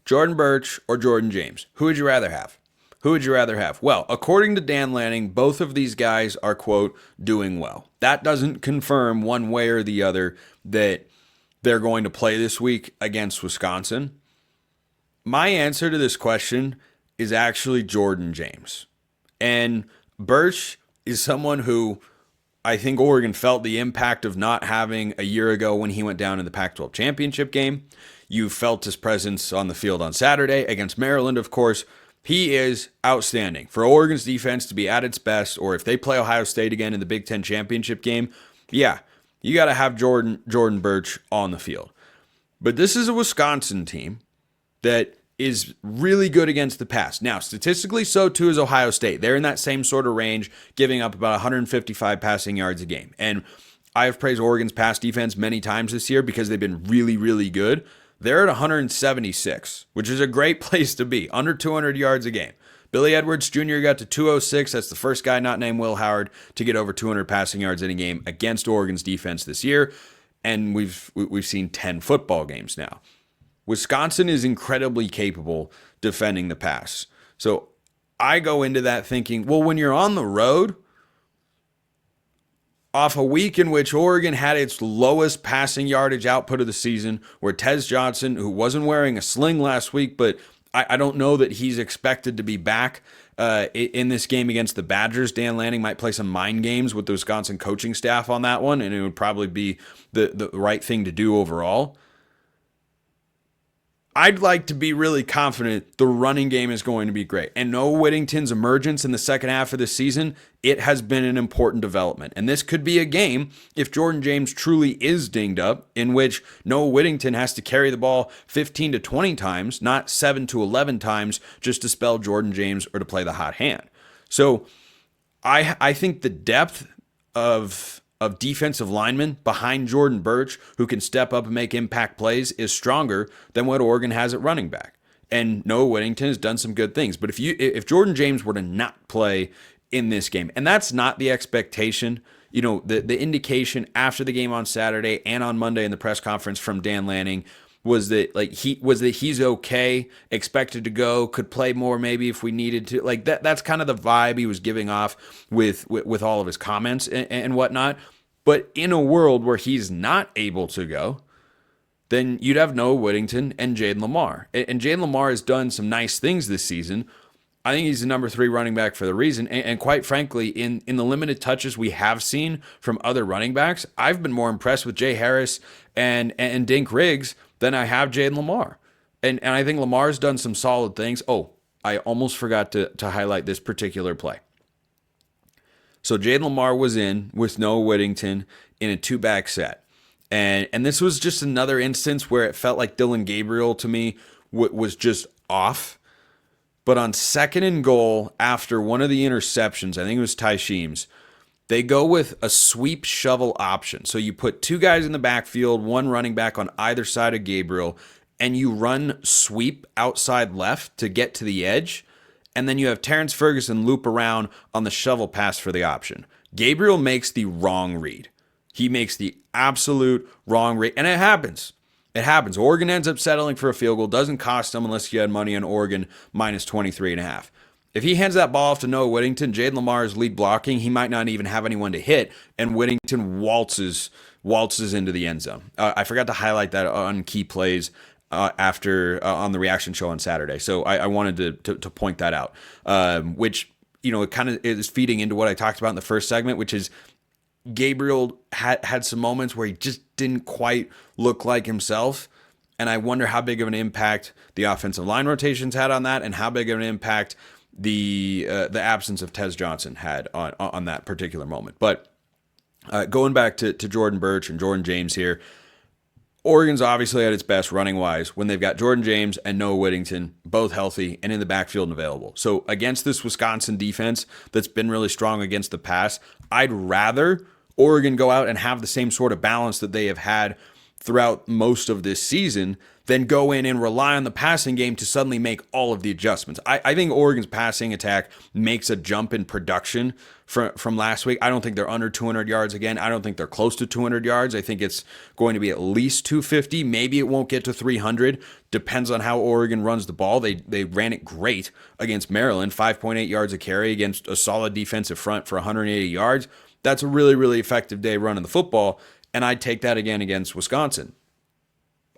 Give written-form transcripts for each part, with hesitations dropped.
Jordan Burch or Jordan James? Who would you rather have? Who would you rather have? Well, according to Dan Lanning, both of these guys are, quote, doing well. That doesn't confirm one way or the other that they're going to play this week against Wisconsin. My answer to this question is actually Jordan James. And Burch is someone who I think Oregon felt the impact of not having a year ago when he went down in the Pac-12 championship game. You felt his presence on the field on Saturday against Maryland, of course. He is outstanding. For Oregon's defense to be at its best, or if they play Ohio State again in the Big Ten championship game, yeah, you got to have Jordan Burch on the field. But this is a Wisconsin team that is really good against the pass. Now, statistically, so too is Ohio State. They're in that same sort of range, giving up about 155 passing yards a game. And I have praised Oregon's pass defense many times this year because they've been really, really good. They're at 176, which is a great place to be, under 200 yards a game. Billy Edwards Jr. got to 206. That's the first guy not named Will Howard to get over 200 passing yards in a game against Oregon's defense this year. And we've seen 10 football games now. Wisconsin is incredibly capable defending the pass. So I go into that thinking, well, when you're on the road, off a week in which Oregon had its lowest passing yardage output of the season, where Tez Johnson, who wasn't wearing a sling last week, but I don't know that he's expected to be back in this game against the Badgers. Dan Lanning might play some mind games with the Wisconsin coaching staff on that one, and it would probably be the right thing to do overall. I'd like to be really confident the running game is going to be great. And Noah Whittington's emergence in the second half of the season, it has been an important development. And this could be a game, if Jordan James truly is dinged up, in which Noah Whittington has to carry the ball 15 to 20 times, not 7 to 11 times, just to spell Jordan James or to play the hot hand. So I think the depth of defensive linemen behind Jordan Burch who can step up and make impact plays is stronger than what Oregon has at running back. And Noah Whittington has done some good things. But if Jordan James were to not play in this game, and that's not the expectation, the indication after the game on Saturday and on Monday in the press conference from Dan Lanning was that he's okay, expected to go, could play more maybe if we needed to. Like that's kind of the vibe he was giving off with all of his comments and whatnot. But in a world where he's not able to go, then you'd have Noah Whittington and Jaden Lamar. And Jaden Lamar has done some nice things this season. I think he's the number 3 running back for the reason. And quite frankly, in the limited touches we have seen from other running backs, I've been more impressed with Jay Harris and Dink Riggs than I have Jaden Lamar. And I think Lamar's done some solid things. Oh, I almost forgot to highlight this particular play. So Jaden Lamar was in with Noah Whittington in a 2-back set. And this was just another instance where it felt like Dylan Gabriel to me was just off. But on 2nd and goal, after one of the interceptions, I think it was Ty Sheems, they go with a sweep shovel option. So you put 2 guys in the backfield, 1 running back on either side of Gabriel, and you run sweep outside left to get to the edge. And then you have Terrence Ferguson loop around on the shovel pass for the option. Gabriel makes the wrong read. He makes the absolute wrong read. And it happens. It happens. Oregon ends up settling for a field goal. Doesn't cost them unless you had money on Oregon minus 23.5. If he hands that ball off to Noah Whittington, Jaden Lamar is lead blocking. He might not even have anyone to hit. And Whittington waltzes into the end zone. I forgot to highlight that on key plays after on the reaction show on Saturday. So I wanted to point that out, which, it kind of is feeding into what I talked about in the first segment, which is Gabriel had some moments where he just didn't quite look like himself. And I wonder how big of an impact the offensive line rotations had on that, and how big of an impact the absence of Tez Johnson had on that particular moment. But going back to Jordan Burch and Jordan James here, Oregon's obviously at its best running-wise when they've got Jordan James and Noah Whittington both healthy and in the backfield and available. So against this Wisconsin defense that's been really strong against the pass, I'd rather Oregon go out and have the same sort of balance that they have had throughout most of this season then go in and rely on the passing game to suddenly make all of the adjustments. I think Oregon's passing attack makes a jump in production from last week. I don't think they're under 200 yards again. I don't think they're close to 200 yards. I think it's going to be at least 250. Maybe it won't get to 300. Depends on how Oregon runs the ball. They ran it great against Maryland, 5.8 yards a carry against a solid defensive front for 180 yards. That's a really, really effective day running the football, and I'd take that again against Wisconsin.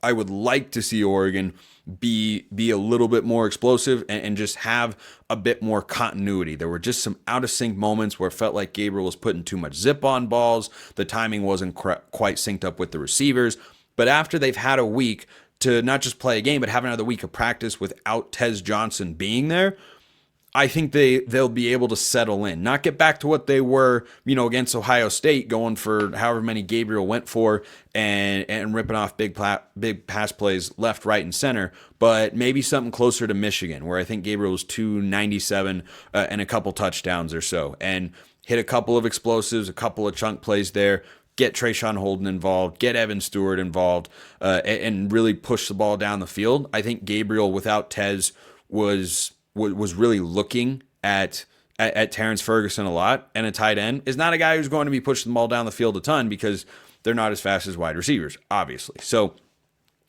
I would like to see Oregon be a little bit more explosive and just have a bit more continuity. There were just some out of sync moments where it felt like Gabriel was putting too much zip on balls. The timing wasn't quite synced up with the receivers. But after they've had a week to not just play a game, but have another week of practice without Tez Johnson being there, I think they'll be able to settle in, not get back to what they were, against Ohio State, going for however many Gabriel went for and ripping off big pass plays left, right, and center, but maybe something closer to Michigan, where I think Gabriel was 297 and a couple touchdowns or so, and hit a couple of explosives, a couple of chunk plays there. Get Trayshawn Holden involved, get Evan Stewart involved, and really push the ball down the field. I think Gabriel, without Tez, was really looking at Terrence Ferguson a lot, and a tight end is not a guy who's going to be pushing the ball down the field a ton because they're not as fast as wide receivers, obviously. So,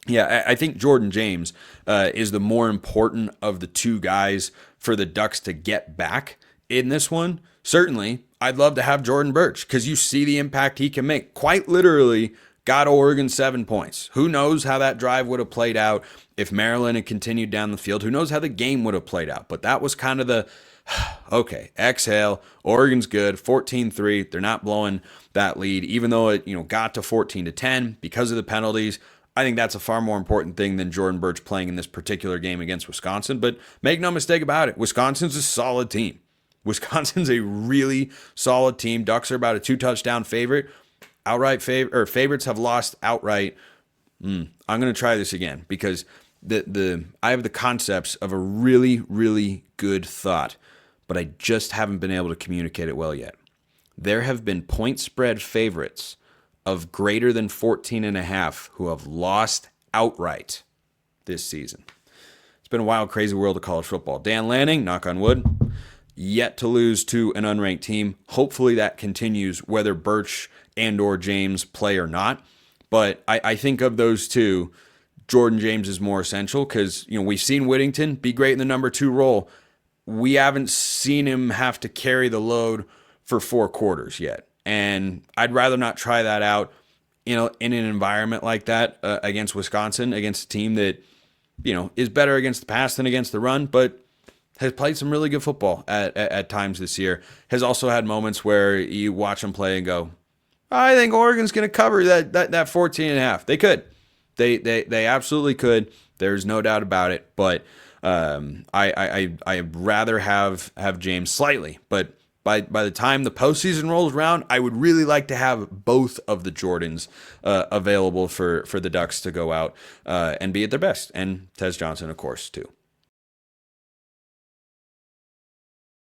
yeah, I think Jordan James is the more important of the two guys for the Ducks to get back in this one. Certainly, I'd love to have Jordan Burch because you see the impact he can make. Quite literally, got Oregon 7 points. Who knows how that drive would have played out if Maryland had continued down the field? Who knows how the game would have played out? But that was kind of the, okay, exhale. Oregon's good, 14-3. They're not blowing that lead, even though it got to 14-10 because of the penalties. I think that's a far more important thing than Jordan Burch playing in this particular game against Wisconsin. But make no mistake about it, Wisconsin's a solid team. Wisconsin's a really solid team. Ducks are about a 2-touchdown favorite. Favorites have lost outright. I'm going to try this again because I have the concepts of a really, really good thought, but I just haven't been able to communicate it well yet. There have been point spread favorites of greater than 14.5 who have lost outright this season. It's been a wild, crazy world of college football. Dan Lanning, knock on wood, yet to lose to an unranked team. Hopefully that continues whether Burch and or James play or not. But I think of those two, Jordan James is more essential because we've seen Whittington be great in the number 2 role. We haven't seen him have to carry the load for 4 quarters yet. And I'd rather not try that out in an environment like that against Wisconsin, against a team that is better against the pass than against the run, but has played some really good football at times this year. Has also had moments where you watch him play and go, I think Oregon's going to cover that 14.5. They could. They absolutely could. There's no doubt about it. But I'd rather have James slightly. But by the time the postseason rolls around, I would really like to have both of the Jordans available for the Ducks to go out and be at their best. And Tez Johnson, of course, too.